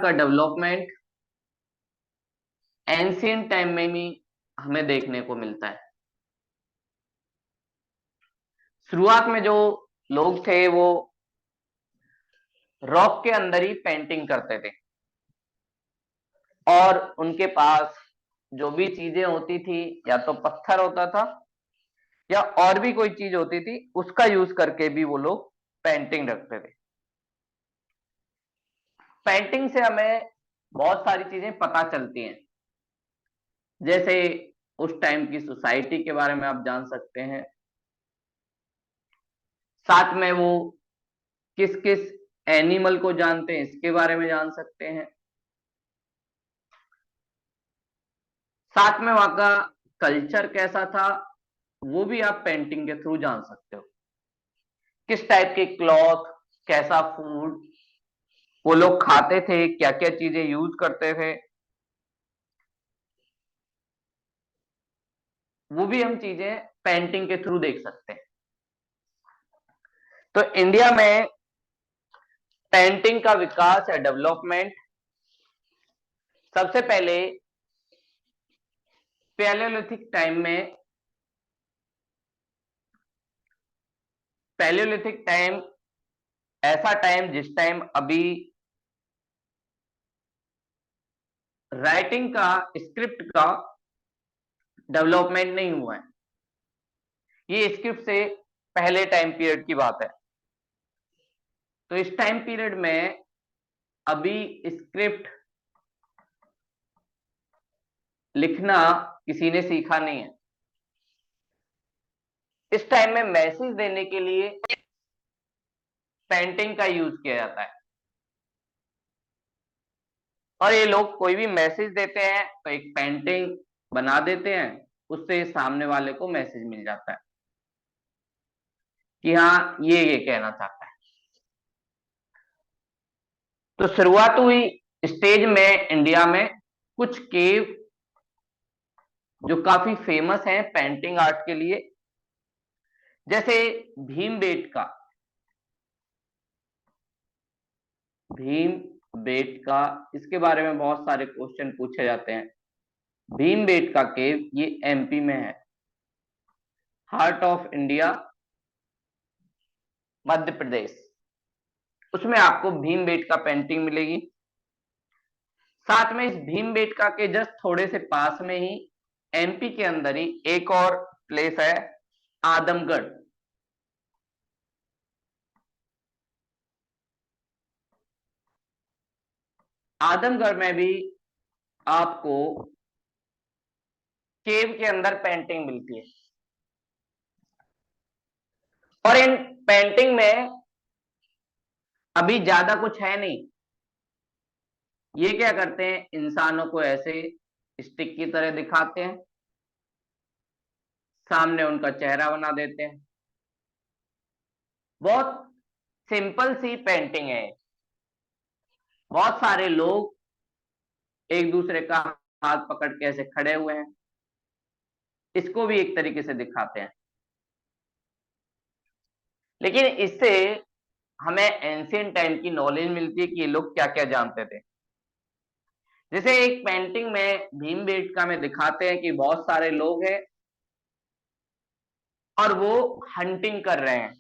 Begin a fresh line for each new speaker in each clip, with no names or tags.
का development ancient time में भी हमें देखने को मिलता है। शुरुआत में जो लोग थे वो रॉक के अंदर ही पेंटिंग करते थे और उनके पास जो भी चीजें होती थी या तो पत्थर होता था या और भी कोई चीज होती थी, उसका यूज करके भी वो लोग पेंटिंग रखते थे। पेंटिंग से हमें बहुत सारी चीजें पता चलती हैं, जैसे उस टाइम की सोसाइटी के बारे में आप जान सकते हैं, साथ में वो किस किस एनिमल को जानते हैं इसके बारे में जान सकते हैं, साथ में वहां का कल्चर कैसा था वो भी आप पेंटिंग के थ्रू जान सकते हो। किस टाइप के क्लॉथ, कैसा फूड वो लोग खाते थे, क्या क्या चीजें यूज करते थे, वो भी हम चीजें पेंटिंग के थ्रू देख सकते हैं। तो इंडिया में पेंटिंग का विकास या डेवलपमेंट सबसे पहले पैलियोलिथिक टाइम में, पैलियोलिथिक टाइम ऐसा टाइम जिस टाइम अभी राइटिंग का, स्क्रिप्ट का डेवलपमेंट नहीं हुआ है। ये स्क्रिप्ट से पहले टाइम पीरियड की बात है। तो इस टाइम पीरियड में अभी स्क्रिप्ट लिखना किसी ने सीखा नहीं है। इस टाइम में मैसेज देने के लिए पेंटिंग का यूज किया जाता है और ये लोग कोई भी मैसेज देते हैं तो एक पेंटिंग बना देते हैं, उससे सामने वाले को मैसेज मिल जाता है कि हाँ ये कहना चाहता है। तो शुरुआत हुई स्टेज में इंडिया में कुछ केव जो काफी फेमस हैं पेंटिंग आर्ट के लिए, जैसे भीम बेटका, इसके बारे में बहुत सारे क्वेश्चन पूछे जाते हैं। भीम बेटका केव ये एमपी में है, heart of India Madhya Pradesh, उसमें आपको भीम बेटका पेंटिंग मिलेगी। साथ में इस भीम बेटका के जस्ट थोड़े से पास में ही एमपी के अंदर ही एक और प्लेस है, आदमगढ़। आदमगढ़ में भी आपको केव के अंदर पेंटिंग मिलती है और इन पेंटिंग में अभी ज्यादा कुछ है नहीं। ये क्या करते हैं, इंसानों को ऐसे स्टिक की तरह दिखाते हैं, सामने उनका चेहरा बना देते हैं। बहुत सिंपल सी पेंटिंग है। बहुत सारे लोग एक दूसरे का हाथ पकड़ के ऐसे खड़े हुए हैं, इसको भी एक तरीके से दिखाते हैं। लेकिन इससे हमें एंशियंट टाइम की नॉलेज मिलती है कि ये लोग क्या क्या जानते थे। जैसे एक पेंटिंग में भीमबेटका में दिखाते हैं कि बहुत सारे लोग हैं और वो हंटिंग कर रहे हैं।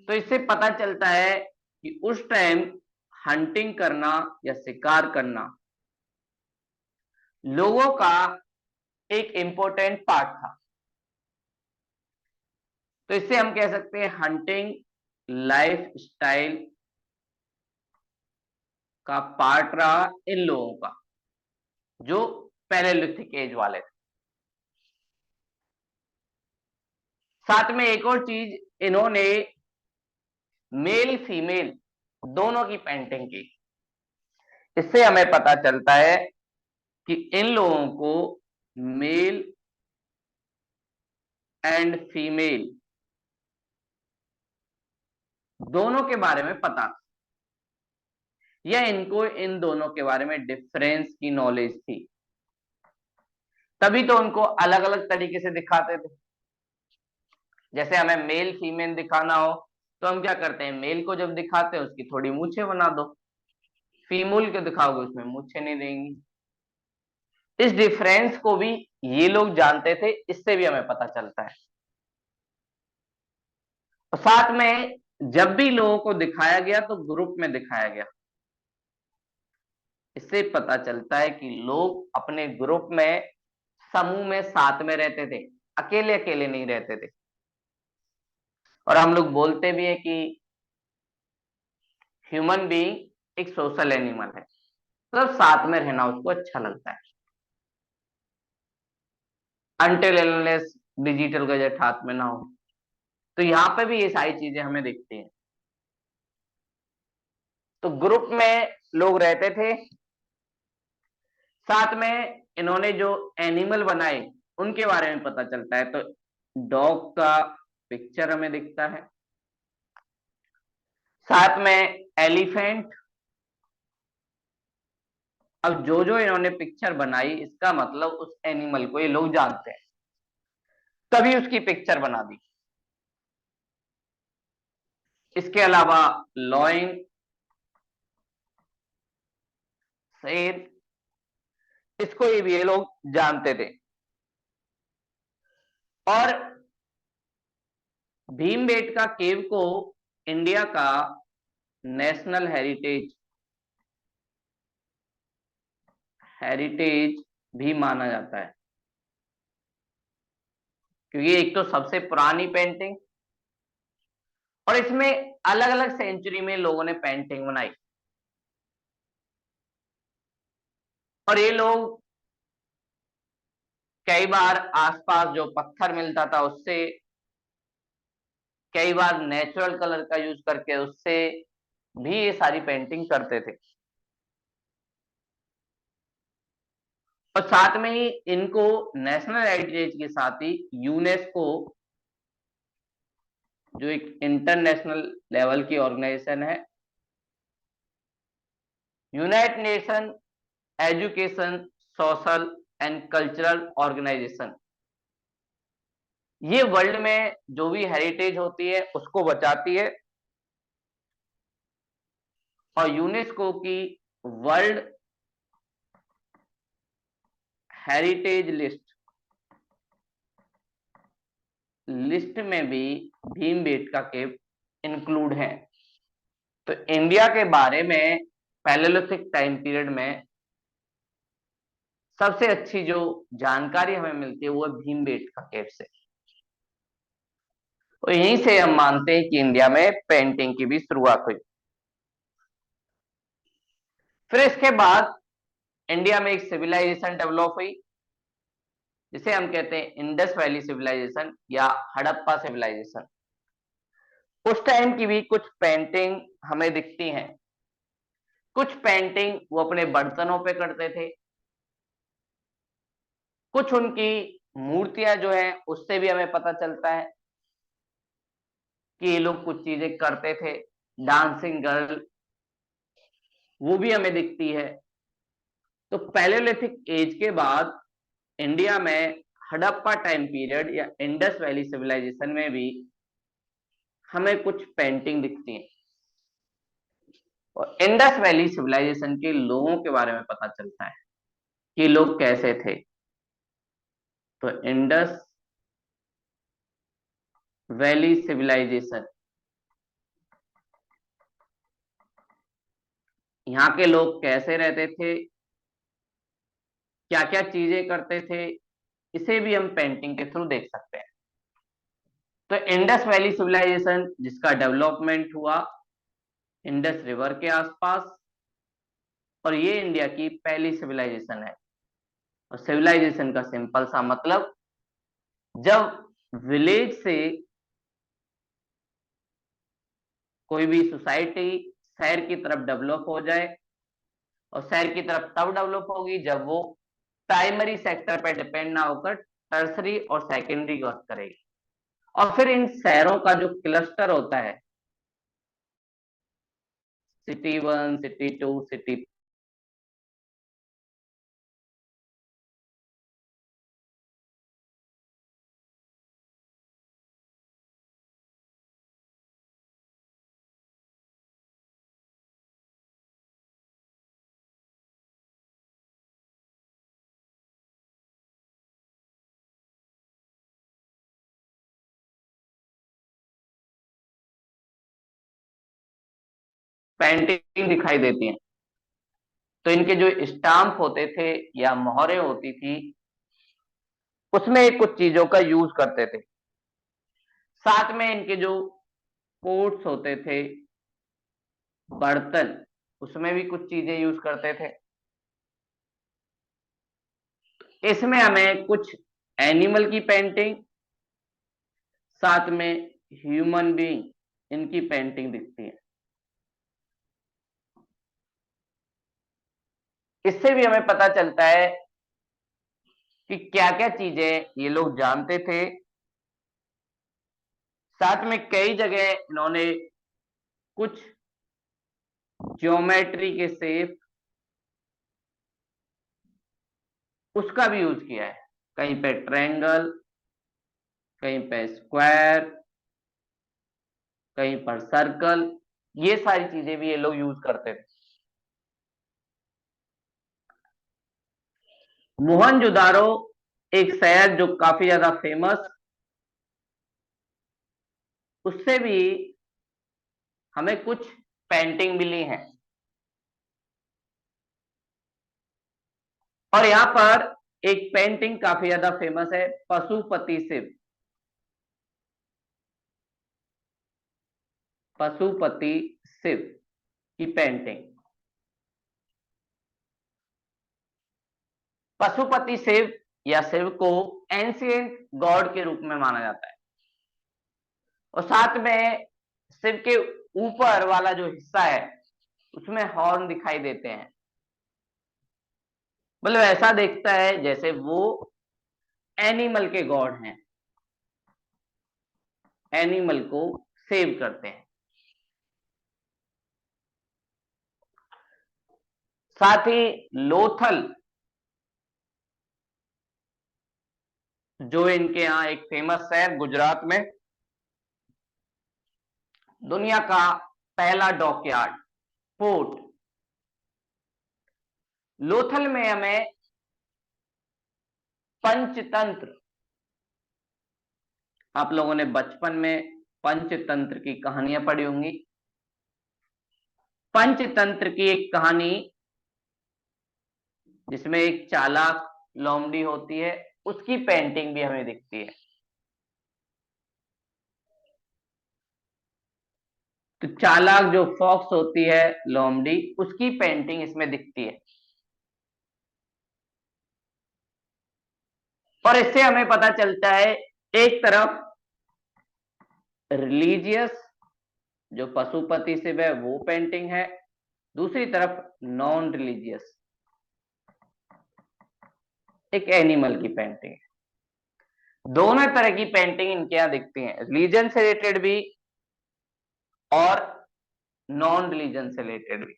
तो इससे पता चलता है कि उस टाइम हंटिंग करना या शिकार करना लोगों का एक इंपॉर्टेंट पार्ट था। तो इससे हम कह सकते हैं हंटिंग लाइफ स्टाइल का पार्ट रहा इन लोगों का, जो पैलेलिथिक एज वाले थे। साथ में एक और चीज, इन्होंने मेल फीमेल दोनों की पेंटिंग की। इससे हमें पता चलता है कि इन लोगों को मेल एंड फीमेल दोनों के बारे में पता था, या इनको इन दोनों के बारे में डिफरेंस की नॉलेज थी, तभी तो उनको अलग अलग तरीके से दिखाते थे। जैसे हमें मेल फीमेल दिखाना हो तो हम क्या करते हैं, मेल को जब दिखाते हैं उसकी थोड़ी मूछें बना दो, फीमेल को दिखाओगे उसमें मूछें नहीं रहेंगी। इस डिफरेंस को भी ये लोग जानते थे, इससे भी हमें पता चलता है। और साथ में जब भी लोगों को दिखाया गया तो ग्रुप में दिखाया गया। इससे पता चलता है कि लोग अपने ग्रुप में, समूह में, साथ में रहते थे, अकेले अकेले नहीं रहते थे। और हम लोग बोलते भी है कि ह्यूमन बीइंग एक सोशल एनिमल है, मतलब साथ में रहना उसको अच्छा लगता है, अनटिल अनलेस डिजिटल गैजेट हाथ में ना हो। तो यहाँ पे भी ये सारी चीजें हमें दिखती हैं। तो ग्रुप में लोग रहते थे, साथ में इन्होंने जो एनिमल बनाए उनके बारे में पता चलता है। तो डॉग का पिक्चर हमें दिखता है, साथ में एलिफेंट। अब जो जो इन्होंने पिक्चर बनाई, इसका मतलब उस एनिमल को ये लोग जानते हैं, तभी उसकी पिक्चर बना दी। इसके अलावा लॉइन, शेर, इसको ये भी ये लोग जानते थे। और भीमबेटका केव को इंडिया का नेशनल हेरिटेज हेरिटेज भी माना जाता है, क्योंकि एक तो सबसे पुरानी पेंटिंग, और इसमें अलग अलग सेंचुरी में लोगों ने पेंटिंग बनाई। और ये लोग कई बार आसपास जो पत्थर मिलता था उससे, कई बार नेचुरल कलर का यूज करके उससे भी ये सारी पेंटिंग करते थे। और साथ में ही इनको नेशनल हेरिटेज के साथ ही यूनेस्को, जो एक इंटरनेशनल लेवल की ऑर्गेनाइजेशन है, United Nation Education, Social and Cultural Organisation, ये वर्ल्ड में जो भी हेरिटेज होती है उसको बचाती है। और यूनेस्को की वर्ल्ड हेरिटेज लिस्ट में भी भीमबेटका केव इंक्लूड है। तो इंडिया के बारे में पैलेलिथिक टाइम पीरियड में सबसे अच्छी जो जानकारी हमें मिलती है वो है भीमबेटका केव से। तो यहीं से हम मानते हैं कि इंडिया में पेंटिंग की भी शुरुआत हुई। फिर इसके बाद इंडिया में एक सिविलाइजेशन डेवलप हुई, जिसे हम कहते हैं इंडस वैली सिविलाइजेशन या हड़प्पा सिविलाइजेशन। उस टाइम की भी कुछ पेंटिंग हमें दिखती हैं। कुछ पेंटिंग वो अपने बर्तनों पे करते थे, कुछ उनकी मूर्तियां जो है उससे भी हमें पता चलता है कि ये लोग कुछ चीजें करते थे। डांसिंग गर्ल, वो भी हमें दिखती है। तो पैलेलिथिक एज के बाद इंडिया में हड़प्पा टाइम पीरियड या इंडस वैली सिविलाइजेशन में भी हमें कुछ पेंटिंग दिखती है। और इंडस वैली सिविलाइजेशन के लोगों के बारे में पता चलता है कि लोग कैसे थे। तो इंडस वैली सिविलाइजेशन, यहाँ के लोग कैसे रहते थे, क्या क्या चीजें करते थे, इसे भी हम पेंटिंग के थ्रू देख सकते हैं। तो इंडस वैली सिविलाइजेशन जिसका डेवलपमेंट हुआ इंडस रिवर के आसपास, और ये इंडिया की पहली सिविलाइजेशन है। और सिविलाइजेशन का सिंपल सा मतलब, जब विलेज से कोई भी सोसाइटी शहर की तरफ डेवलप हो जाए, और शहर की तरफ तब डेवलप होगी जब वो प्राइमरी सेक्टर पे डिपेंड ना होकर टर्सरी और सेकेंडरी ग्रोथ करेगी। और फिर इन शहरों का जो क्लस्टर होता है, सिटी 1, सिटी 2, सिटी पेंटिंग दिखाई देती है। तो इनके जो स्टाम्प होते थे या मोहरें होती थी, उसमें कुछ चीजों का यूज करते थे। साथ में इनके जो पोट्स होते थे, बर्तन, उसमें भी कुछ चीजें यूज करते थे। इसमें हमें कुछ एनिमल की पेंटिंग, साथ में ह्यूमन बीइंग, इनकी पेंटिंग दिखती है। इससे भी हमें पता चलता है कि क्या क्या चीजें ये लोग जानते थे। साथ में कई जगह इन्होंने कुछ ज्योमेट्री के शेप, उसका भी यूज किया है। कहीं पे ट्रायंगल, कहीं पे स्क्वायर, कहीं पर सर्कल, ये सारी चीजें भी ये लोग यूज करते थे। मोहनजोदारो एक शहर जो काफी ज्यादा फेमस, उससे भी हमें कुछ पेंटिंग मिली हैं। और यहां पर एक पेंटिंग काफी ज्यादा फेमस है, पशुपति शिव। पशुपति शिव की पेंटिंग। पशुपति शिव या शिव को एंशिएंट गॉड के रूप में माना जाता है। और साथ में शिव के ऊपर वाला जो हिस्सा है, उसमें हॉर्न दिखाई देते हैं। मतलब ऐसा देखता है जैसे वो एनिमल के गॉड हैं, एनिमल को सेव करते हैं। साथ ही लोथल, जो इनके यहाँ एक फेमस है गुजरात में, दुनिया का पहला डॉकयार्ड पोर्ट। लोथल में हमें पंचतंत्र, आप लोगों ने बचपन में पंचतंत्र की कहानियां पढ़ी होंगी। पंचतंत्र की एक कहानी जिसमें एक चालाक लोमड़ी होती है, उसकी पेंटिंग भी हमें दिखती है। तो चालाक जो फॉक्स होती है, लोमड़ी, उसकी पेंटिंग इसमें दिखती है। और इससे हमें पता चलता है, एक तरफ रिलीजियस जो पशुपति शिव है वो पेंटिंग है, दूसरी तरफ नॉन रिलीजियस एक एनिमल की पेंटिंग है। दोनों तरह की पेंटिंग इनके यहां दिखती हैं, रिलीजन से रिलेटेड भी और नॉन रिलीजन से रिलेटेड भी।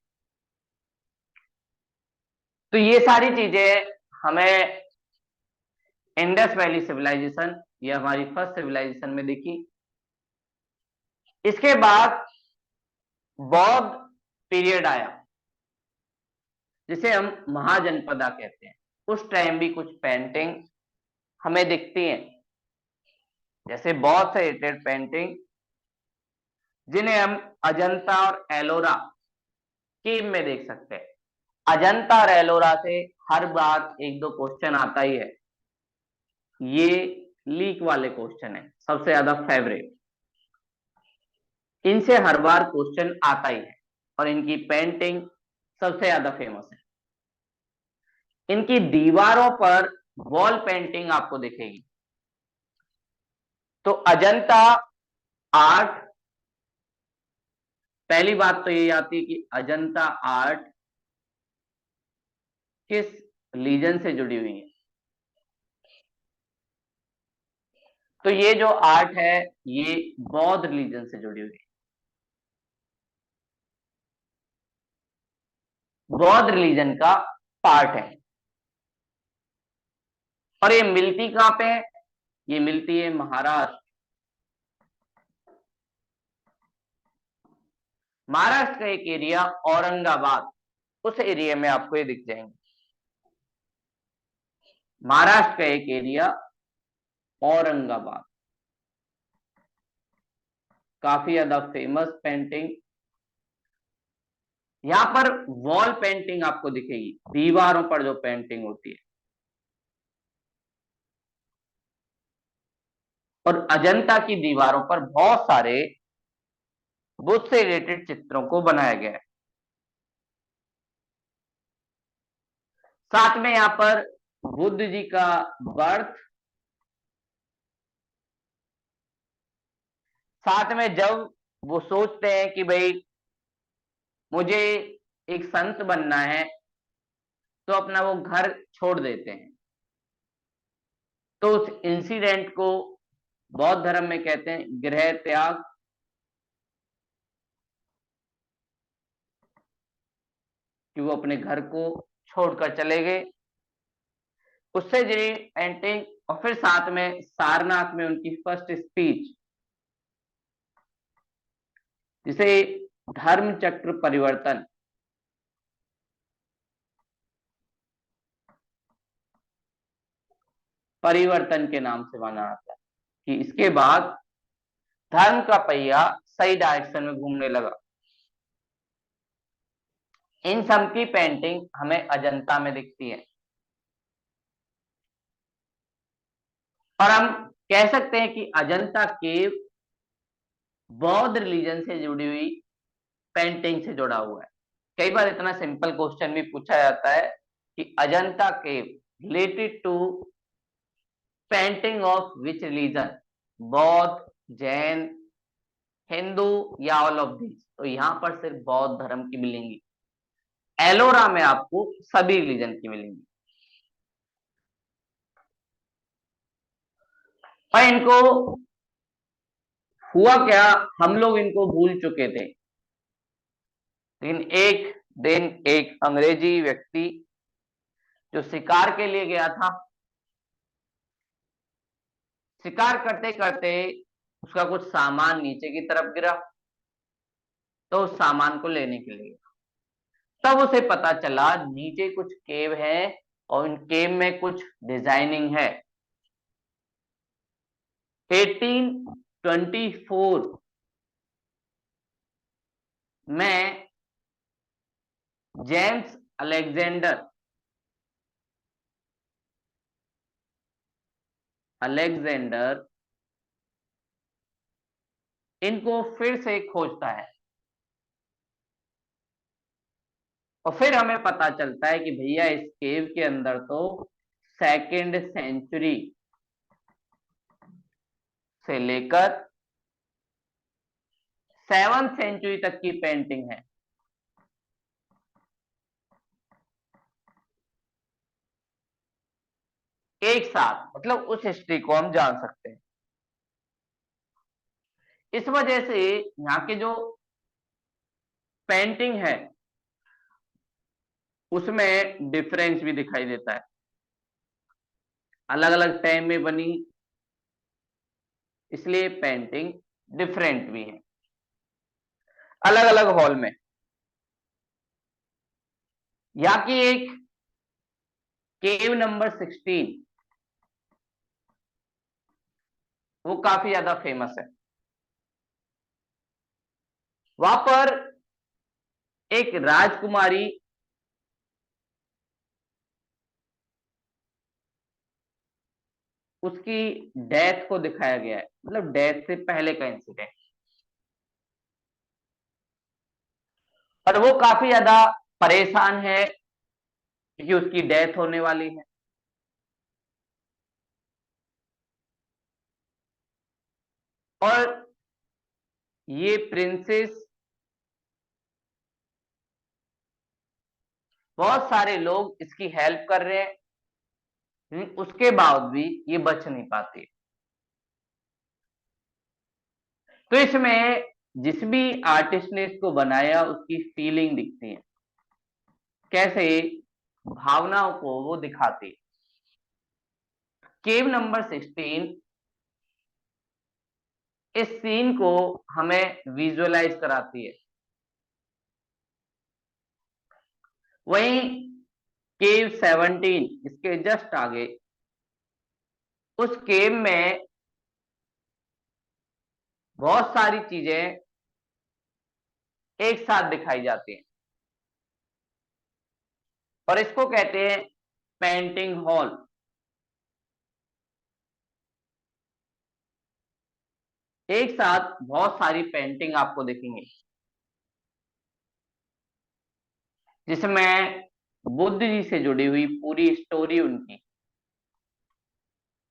तो ये सारी चीजें हमें इंडस वैली सिविलाइजेशन, ये हमारी फर्स्ट सिविलाइजेशन में दिखी। इसके बाद बौद्ध पीरियड आया, जिसे हम महाजनपदा कहते हैं। उस टाइम भी कुछ पेंटिंग हमें दिखती हैं, जैसे बौद्ध से रिलेटेड पेंटिंग, जिन्हें हम अजंता और एलोरा केव में देख सकते हैं। अजंता और एलोरा से हर बार एक दो क्वेश्चन आता ही है। ये लीक वाले क्वेश्चन है, सबसे ज्यादा फेवरेट, इनसे हर बार क्वेश्चन आता ही है। और इनकी पेंटिंग सबसे ज्यादा फेमस है। इनकी दीवारों पर वॉल पेंटिंग आपको दिखेगी। तो अजंता आर्ट, पहली बात तो ये आती है कि अजंता आर्ट किस रीजन से जुड़ी हुई है। तो ये जो आर्ट है, ये बौद्ध रिलीजन से जुड़ी हुई है। बौद्ध रिलीजन का पार्ट है। और ये मिलती कहां पे है? ये मिलती है महाराष्ट्र। महाराष्ट्र का एक एरिया औरंगाबाद, उस एरिया में आपको ये दिख जाएंगे। महाराष्ट्र का एक एरिया औरंगाबाद, काफी ज्यादा फेमस पेंटिंग यहां पर वॉल पेंटिंग आपको दिखेगी, दीवारों पर जो पेंटिंग होती है। और अजंता की दीवारों पर बहुत सारे बुद्ध से रिलेटेड चित्रों को बनाया गया है। साथ में यहाँ पर बुद्ध जी का बर्थ, साथ में जब वो सोचते हैं कि भाई मुझे एक संत बनना है, तो अपना वो घर छोड़ देते हैं। तो उस इंसिडेंट को बौद्ध धर्म में कहते हैं गृह त्याग। कि वो अपने घर को छोड़कर चले गए। उससे जुड़ी पेंटिंग, और फिर साथ में सारनाथ में उनकी फर्स्ट स्पीच, जिसे धर्म चक्र परिवर्तन परिवर्तन के नाम से माना जाता है, कि इसके बाद धर्म का पहिया सही डायरेक्शन में घूमने लगा। इन सब की पेंटिंग हमें अजंता में दिखती है। और हम कह सकते हैं कि अजंता केव बौद्ध रिलीजन से जुड़ी हुई पेंटिंग से जुड़ा हुआ है। कई बार इतना सिंपल क्वेश्चन भी पूछा जाता है कि Ajanta cave related to painting of which religion, बौद्ध, जैन, हिंदू या ऑल ऑफ दीज। तो यहां पर सिर्फ बौद्ध धर्म की मिलेंगी। एलोरा में आपको सभी रिलीजन की मिलेंगी। और इनको हुआ क्या, हम लोग इनको भूल चुके थे, लेकिन एक दिन एक अंग्रेजी व्यक्ति जो शिकार के लिए गया था, शिकार करते करते उसका कुछ सामान नीचे की तरफ गिरा, तो उस सामान को लेने के लिए तब उसे पता चला नीचे कुछ केव है, और इन केव में कुछ डिजाइनिंग है। 1824 में जेम्स अलेक्जेंडर अलेक्जेंडर इनको फिर से खोजता है। और फिर हमें पता चलता है कि भैया इस केव के अंदर तो सेकेंड सेंचुरी से लेकर 7th सेंचुरी तक की पेंटिंग है। एक साथ, मतलब उस हिस्ट्री को हम जान सकते हैं। इस वजह से यहाँ के जो पेंटिंग है उसमें डिफरेंस भी दिखाई देता है। अलग अलग टाइम में बनी, इसलिए पेंटिंग डिफरेंट भी है अलग अलग हॉल में। यहाँ की एक केव नंबर 16, वो काफी ज्यादा फेमस है। वहां पर एक राजकुमारी उसकी डेथ को दिखाया गया है, मतलब डेथ से पहले का इंसिडेंट। और वो काफी ज्यादा परेशान है क्योंकि उसकी डेथ होने वाली है। और ये प्रिंसेस, बहुत सारे लोग इसकी हेल्प कर रहे हैं, उसके बावजूद भी ये बच नहीं पाती। तो इसमें जिस भी आर्टिस्ट ने इसको बनाया उसकी फीलिंग दिखती है, कैसे भावनाओं को वो दिखाती है। केव नंबर 16 इस सीन को हमें विजुअलाइज कराती है। वहीं केव 17 इसके जस्ट आगे, उस केव में बहुत सारी चीजें एक साथ दिखाई जाती हैं। और इसको कहते हैं पेंटिंग हॉल। एक साथ बहुत सारी पेंटिंग आपको दिखेंगे जिसमें बुद्ध जी से जुड़ी हुई पूरी स्टोरी उनकी,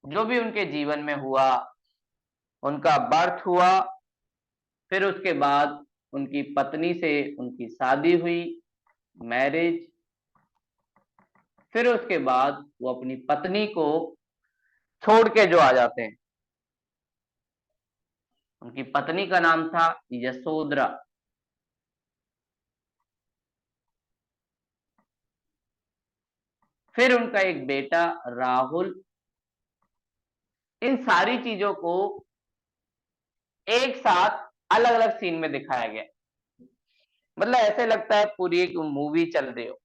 जो भी उनके जीवन में हुआ, उनका बर्थ हुआ, फिर उसके बाद उनकी पत्नी से उनकी शादी हुई, मैरिज, फिर उसके बाद वो अपनी पत्नी को छोड़ के जो आ जाते हैं। उनकी पत्नी का नाम था यशोधरा। फिर उनका एक बेटा राहुल। इन सारी चीजों को एक साथ अलग अलग सीन में दिखाया गया, मतलब ऐसे लगता है पूरी एक मूवी चल रही हो।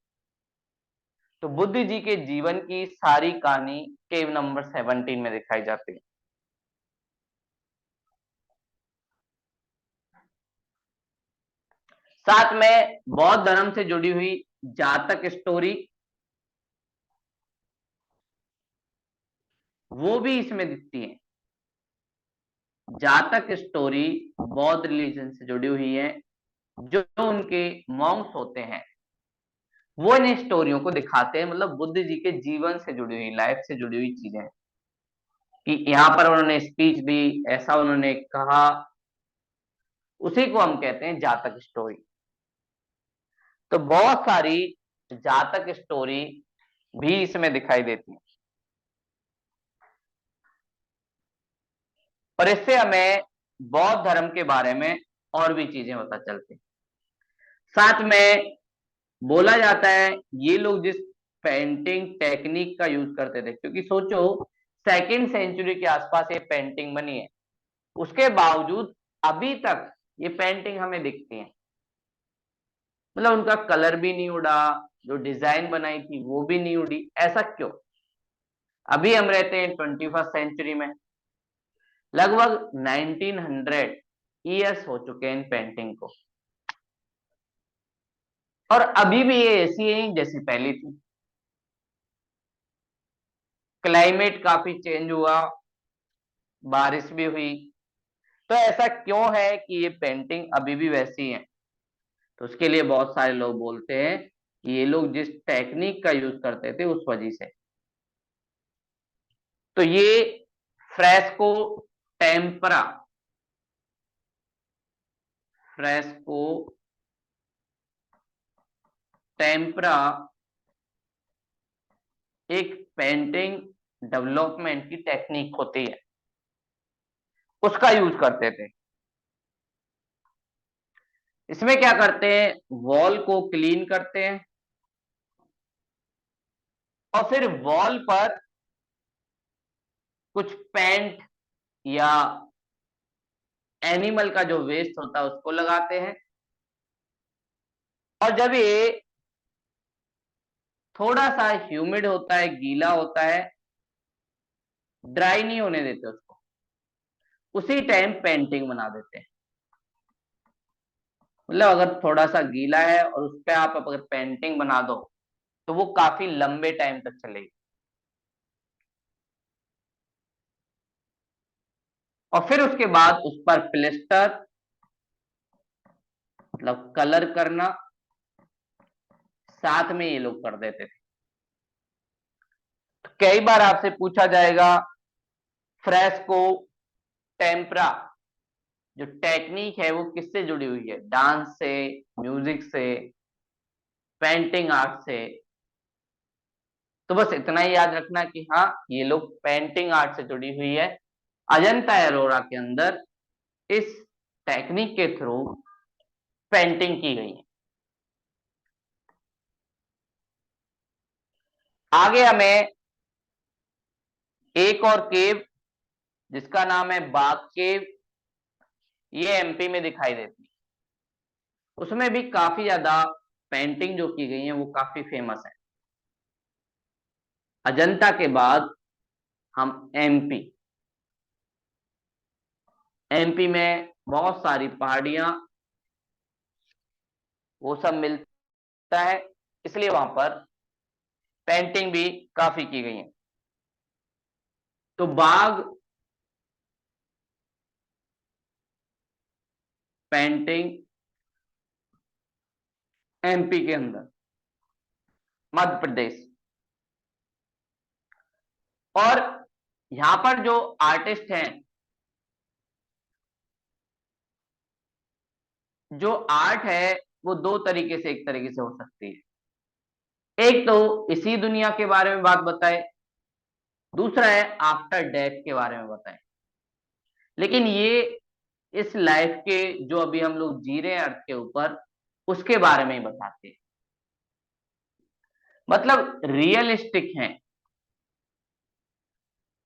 तो बुद्ध जी के जीवन की सारी कहानी केव नंबर 17 में दिखाई जाती है। साथ में बौद्ध धर्म से जुड़ी हुई जातक स्टोरी वो भी इसमें दिखती है। जातक स्टोरी बौद्ध रिलीजन से जुड़ी हुई है। जो उनके मॉन्क्स होते हैं वो इन स्टोरियों को दिखाते हैं, मतलब बुद्ध जी के जीवन से जुड़ी हुई, लाइफ से जुड़ी हुई चीजें, कि यहाँ पर उन्होंने स्पीच दी, ऐसा उन्होंने कहा, उसी को हम कहते हैं जातक स्टोरी। तो बहुत सारी जातक स्टोरी भी इसमें दिखाई देती है और इससे हमें बौद्ध धर्म के बारे में और भी चीजें पता चलती। साथ में बोला जाता है ये लोग जिस पेंटिंग टेक्निक का यूज करते थे, क्योंकि सोचो 2nd सेंचुरी के आसपास ये पेंटिंग बनी है, उसके बावजूद अभी तक ये पेंटिंग हमें दिखती है, मतलब उनका कलर भी नहीं उड़ा, जो डिजाइन बनाई थी वो भी नहीं उड़ी। ऐसा क्यों? अभी हम रहते हैं 21st सेंचुरी में, लगभग 1900 ईयर्स हो चुके हैं इन पेंटिंग को, और अभी भी ये ऐसी है जैसी पहली थी। क्लाइमेट काफी चेंज हुआ, बारिश भी हुई, तो ऐसा क्यों है कि ये पेंटिंग अभी भी वैसी है? तो उसके लिए बहुत सारे लोग बोलते हैं कि ये लोग जिस टेक्निक का यूज करते थे उस वजह से। तो ये फ्रेस्को टेम्परा, फ्रेस्को टेम्परा एक पेंटिंग डेवलपमेंट की टेक्निक होती है, उसका यूज करते थे। इसमें क्या करते हैं, वॉल को क्लीन करते हैं और फिर वॉल पर कुछ पेंट या एनिमल का जो वेस्ट होता है उसको लगाते हैं, और जब ये थोड़ा सा ह्यूमिड होता है, गीला होता है, ड्राई नहीं होने देते उसको, उसी टाइम पेंटिंग बना देते हैं। मतलब अगर थोड़ा सा गीला है और उस पर आप अगर पेंटिंग बना दो तो वो काफी लंबे टाइम तक चलेगी। और फिर उसके बाद उस पर प्लास्टर, मतलब कलर करना, साथ में ये लोग कर देते थे। तो कई बार आपसे पूछा जाएगा फ्रेस्को टेम्परा जो टेक्निक है वो किससे जुड़ी हुई है, डांस से, म्यूजिक से, पेंटिंग आर्ट से? तो बस इतना ही याद रखना कि हाँ ये लोग पेंटिंग आर्ट से जुड़ी हुई है। अजंता एलोरा के अंदर इस टेक्निक के थ्रू पेंटिंग की गई है। आगे हमें एक और केव जिसका नाम है बाग केव, ये एमपी में दिखाई देती है। उसमें भी काफी ज्यादा पेंटिंग जो की गई है वो काफी फेमस है। अजंता के बाद हम एमपी, एमपी में बहुत सारी पहाड़ियां वो सब मिलता है, इसलिए वहां पर पेंटिंग भी काफी की गई है। तो बाघ पेंटिंग एमपी के अंदर, मध्य प्रदेश। और यहां पर जो आर्टिस्ट हैं, जो आर्ट है वो दो तरीके से, एक तरीके से हो सकती है। एक तो इसी दुनिया के बारे में बात बताए, दूसरा है आफ्टर डेथ के बारे में बताए। लेकिन ये इस लाइफ के जो अभी हम लोग जी रहे हैं अर्थ के ऊपर, उसके बारे में ही बताते हैं। मतलब रियलिस्टिक हैं।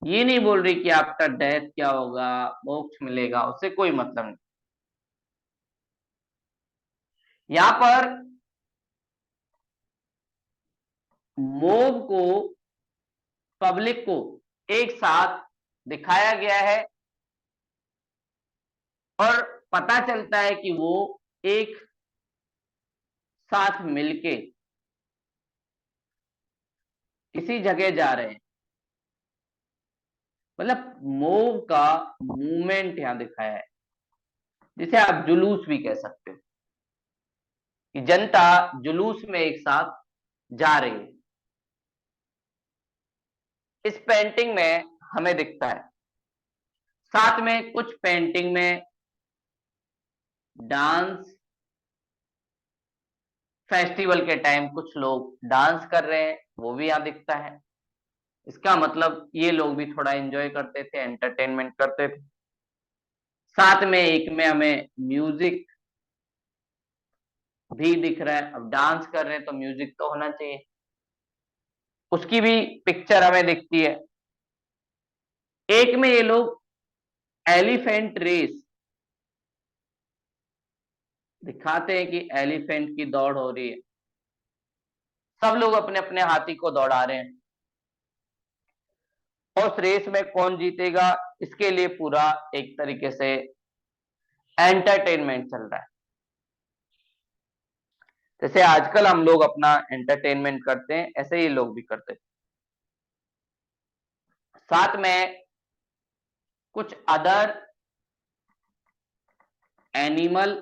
ये नहीं बोल रही कि आफ्टर डेथ क्या होगा, मोक्ष मिलेगा, उससे कोई मतलब नहीं। यहां पर मोब को, पब्लिक को एक साथ दिखाया गया है, और पता चलता है कि वो एक साथ मिलके किसी जगह जा रहे हैं। मतलब मोब का मूवमेंट यहां दिखाया है, जिसे आप जुलूस भी कह सकते हो, कि जनता जुलूस में एक साथ जा रही है। इस पेंटिंग में हमें दिखता है। साथ में कुछ पेंटिंग में डांस, फेस्टिवल के टाइम कुछ लोग डांस कर रहे हैं, वो भी यहां दिखता है। इसका मतलब ये लोग भी थोड़ा एंजॉय करते थे, एंटरटेनमेंट करते थे। साथ में एक में हमें म्यूजिक भी दिख रहा है। अब डांस कर रहे हैं तो म्यूजिक तो होना चाहिए, उसकी भी पिक्चर हमें दिखती है। एक में ये लोग एलिफेंट रेस दिखाते हैं, कि एलिफेंट की दौड़ हो रही है, सब लोग अपने अपने हाथी को दौड़ा रहे हैं, और उस रेस में कौन जीतेगा, इसके लिए पूरा एक तरीके से एंटरटेनमेंट चल रहा है। जैसे आजकल हम लोग अपना एंटरटेनमेंट करते हैं, ऐसे ही लोग भी करते हैं। साथ में कुछ अदर एनिमल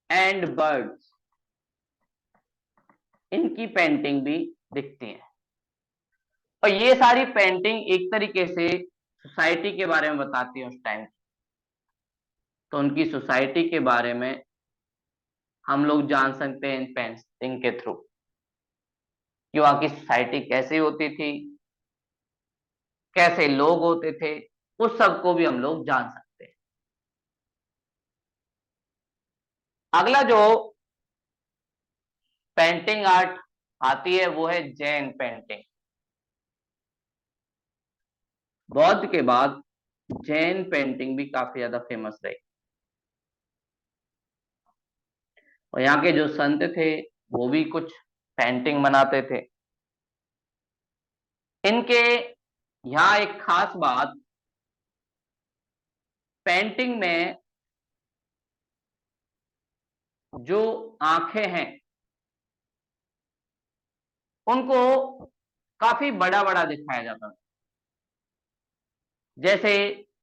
एंड बर्ड्स, इनकी पेंटिंग भी दिखती है। और ये सारी पेंटिंग एक तरीके से सोसाइटी के बारे में बताती है उस टाइम। तो उनकी सोसाइटी के बारे में हम लोग जान सकते हैं इन पेंटिंग के थ्रू, कि वहां की सोसाइटी कैसी होती थी, कैसे लोग होते थे, उस सब को भी हम लोग जान सकते हैं। अगला जो पेंटिंग आर्ट आती है वो है जैन पेंटिंग। बौद्ध के बाद जैन पेंटिंग भी काफी ज्यादा फेमस रही, और यहाँ के जो संत थे वो भी कुछ पेंटिंग बनाते थे। इनके यहाँ एक खास बात, पेंटिंग में जो आंखें हैं उनको काफी बड़ा बड़ा दिखाया जाता था। जैसे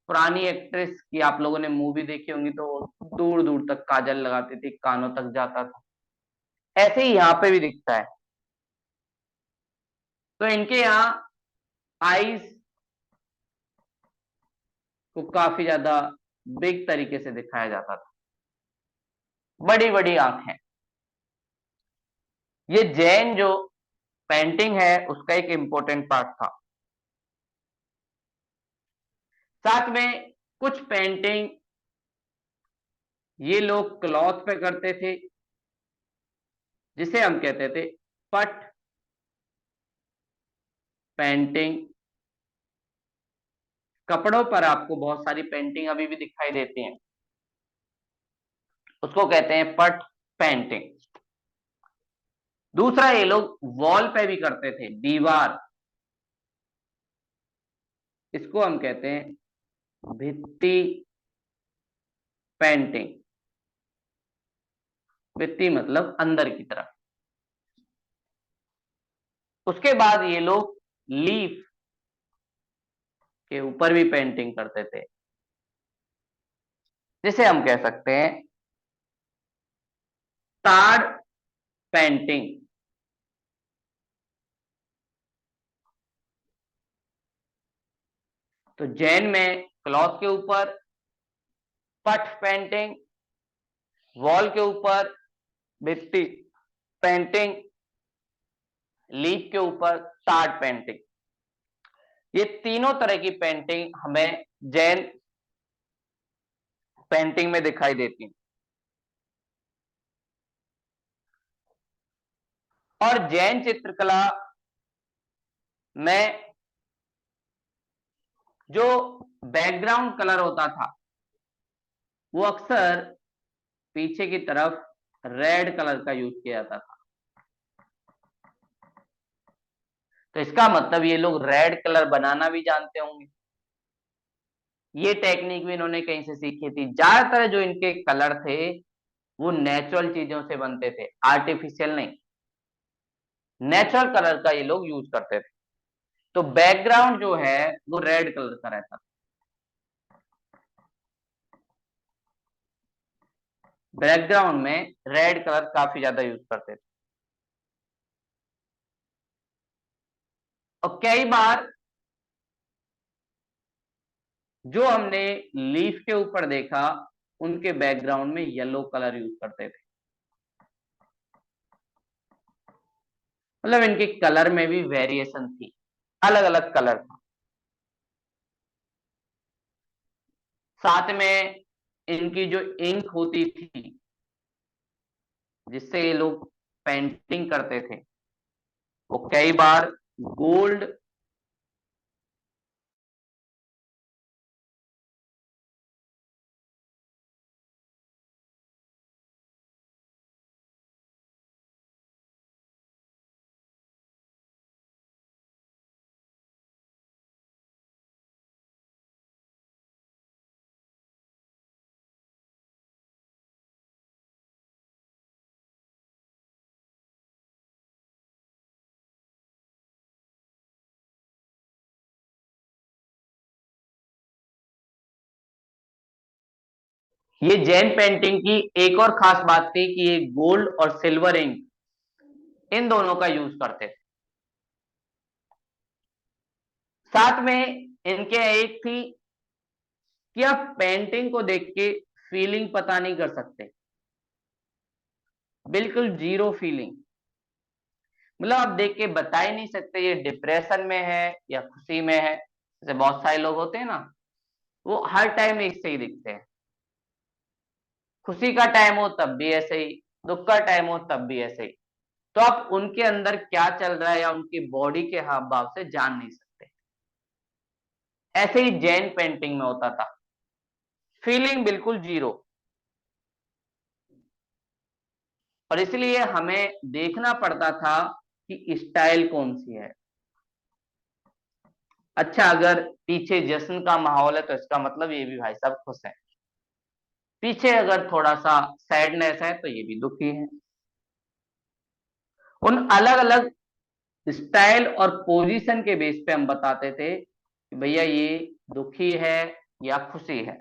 पुरानी एक्ट्रेस की आप लोगों ने मूवी देखी होंगी, तो दूर दूर तक काजल लगाती थी, कानों तक जाता था। ऐसे ही यहाँ पे भी दिखता है। तो इनके यहाँ आईज को काफी ज्यादा बिग तरीके से दिखाया जाता था, बड़ी बड़ी आंखें। ये जैन जो पेंटिंग है उसका एक इंपॉर्टेंट पार्ट था। साथ में कुछ पेंटिंग ये लोग क्लॉथ पे करते थे, जिसे हम कहते थे पट पेंटिंग। कपड़ों पर आपको बहुत सारी पेंटिंग अभी भी दिखाई देती हैं, उसको कहते हैं पट पेंटिंग। दूसरा ये लोग वॉल पे भी करते थे, दीवार, इसको हम कहते हैं भित्ति पेंटिंग। भित्ति मतलब अंदर की तरफ। उसके बाद ये लोग लीफ के ऊपर भी पेंटिंग करते थे, जिसे हम कह सकते हैं ताड़ पेंटिंग। तो जैन में क्लॉथ के ऊपर पट पेंटिंग, वॉल के ऊपर भित्ति पेंटिंग, लीफ के ऊपर ताड़ पेंटिंग। ये तीनों तरह की पेंटिंग हमें जैन पेंटिंग में दिखाई देती है। और जैन चित्रकला में जो बैकग्राउंड कलर होता था वो अक्सर पीछे की तरफ रेड कलर का यूज किया जाता था। तो इसका मतलब ये लोग रेड कलर बनाना भी जानते होंगे। ये टेक्निक भी इन्होंने कहीं से सीखी थी। ज्यादातर जो इनके कलर थे वो नेचुरल चीजों से बनते थे, आर्टिफिशियल नहीं। नेचुरल कलर का ये लोग यूज करते थे। तो बैकग्राउंड जो है वो रेड कलर का रहता था। बैकग्राउंड में रेड कलर काफी ज्यादा यूज करते थे। और कई बार जो हमने लीफ के ऊपर देखा उनके बैकग्राउंड में येलो कलर यूज करते थे। मतलब इनके कलर में भी वेरिएशन थी, अलग अलग कलर था। साथ में इनकी जो इंक होती थी जिससे ये लोग पेंटिंग करते थे वो कई बार गोल्ड ये जैन पेंटिंग की एक और खास बात थी कि ये गोल्ड और सिल्वर इंक इन दोनों का यूज करते थे। साथ में इनके एक थी कि आप पेंटिंग को देख के फीलिंग पता नहीं कर सकते, बिल्कुल जीरो फीलिंग। मतलब आप देख के बता ही नहीं सकते ये डिप्रेशन में है या खुशी में है। जैसे बहुत सारे लोग होते हैं ना, वो हर टाइम एक से ही दिखते हैं। खुशी का टाइम हो तब भी ऐसे ही, दुख का टाइम हो तब भी ऐसे ही। तो आप उनके अंदर क्या चल रहा है या उनकी बॉडी के हाव भाव से जान नहीं सकते। ऐसे ही जैन पेंटिंग में होता था, फीलिंग बिल्कुल जीरो। और इसलिए हमें देखना पड़ता था कि स्टाइल कौन सी है। अच्छा, अगर पीछे जश्न का माहौल है तो इसका मतलब ये भी भाई साहब खुश है। पीछे अगर थोड़ा सा सैडनेस है तो ये भी दुखी है। उन अलग अलग स्टाइल और पोजीशन के बेस पे हम बताते थे कि भैया ये दुखी है या खुशी है।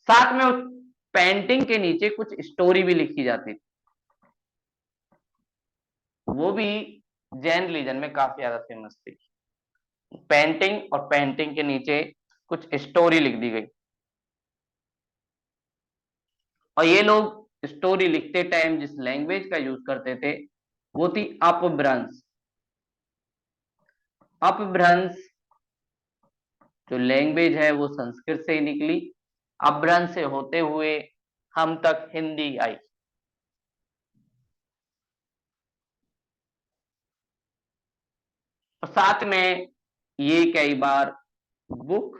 साथ में उस पेंटिंग के नीचे कुछ स्टोरी भी लिखी जाती थी। वो भी जैन रिलीजन में काफी ज्यादा फेमस थी। पेंटिंग और पेंटिंग के नीचे कुछ स्टोरी लिख दी गई। और ये लोग स्टोरी लिखते टाइम जिस लैंग्वेज का यूज करते थे वो थी अपभ्रंश। अपभ्रंश जो लैंग्वेज है वो संस्कृत से ही निकली, अपभ्रंश से होते हुए हम तक हिंदी आई। और साथ में ये कई बार बुक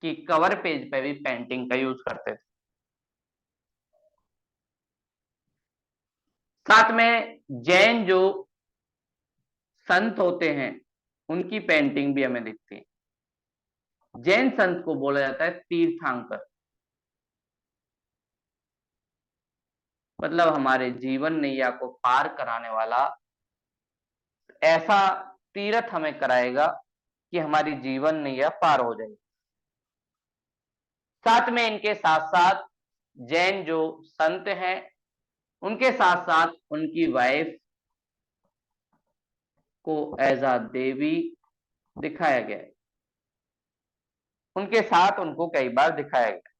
की कवर पेज पे भी पेंटिंग का यूज करते थे। साथ में जैन जो संत होते हैं उनकी पेंटिंग भी हमें दिखती है। जैन संत को बोला जाता है तीर्थंकर। मतलब हमारे जीवन नैया को पार कराने वाला ऐसा तीर्थ हमें कराएगा कि हमारी जीवन नैया पार हो जाएगी। साथ में इनके साथ साथ जैन जो संत हैं उनके साथ साथ उनकी वाइफ को एज अ देवी दिखाया गया है, उनके साथ उनको कई बार दिखाया गया।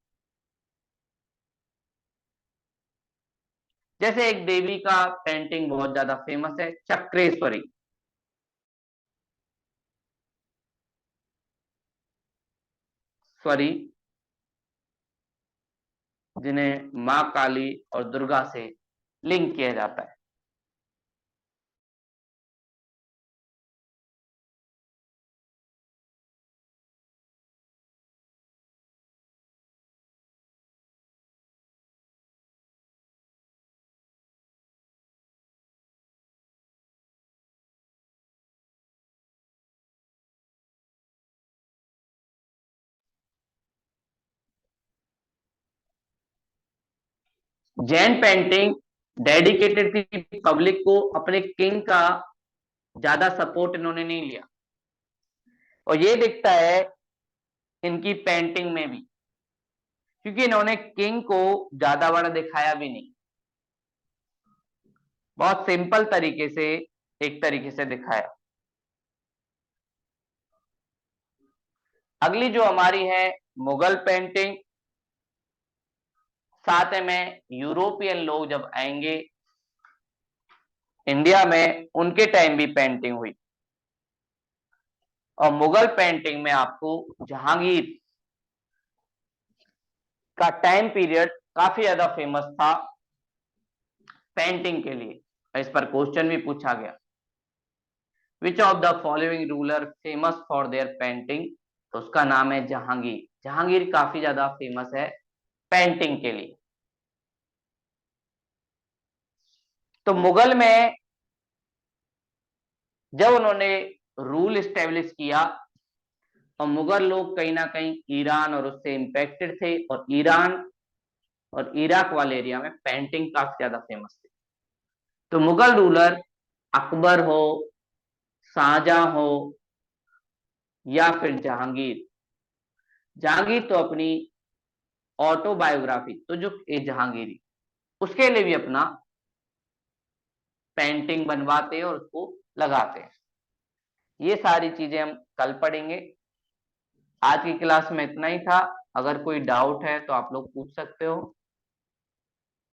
जैसे एक देवी का पेंटिंग बहुत ज्यादा फेमस है, चक्रेश्वरी। स्वरी जिन्हें मां काली और दुर्गा से लिंक किया जाता है। जैन पेंटिंग डेडिकेटेड थी पब्लिक को, अपने किंग का ज्यादा सपोर्ट इन्होंने नहीं लिया, और ये दिखता है इनकी पेंटिंग में भी, क्योंकि इन्होंने किंग को ज्यादा बड़ा दिखाया भी नहीं, बहुत सिंपल तरीके से एक तरीके से दिखाया। अगली जो हमारी है मुगल पेंटिंग, साथ में यूरोपियन लोग जब आएंगे इंडिया में उनके टाइम भी पेंटिंग हुई, और मुगल पेंटिंग में आपको जहांगीर का टाइम पीरियड काफी ज्यादा फेमस था पेंटिंग के लिए। इस पर क्वेश्चन भी पूछा गया, which of the following ruler famous for their painting, तो उसका नाम है जहांगीर। जहांगीर काफी ज्यादा फेमस है पेंटिंग के लिए। तो मुगल में जब उन्होंने रूल स्टेब्लिश किया, और मुगल लोग कहीं ना कहीं ईरान और उससे इंपेक्टेड थे, और ईरान और इराक वाले एरिया में पेंटिंग काफी ज्यादा फेमस थी। तो मुगल रूलर अकबर हो, शाहजहां हो, या फिर जहांगीर, जहांगीर तो अपनी ऑटोबायोग्राफी, तो जो ये जहांगीरी उसके लिए भी अपना पेंटिंग बनवाते हैं और उसको लगाते हैं। ये सारी चीजें हम कल पढ़ेंगे। आज की क्लास में इतना ही था। अगर कोई डाउट है तो आप लोग पूछ सकते हो।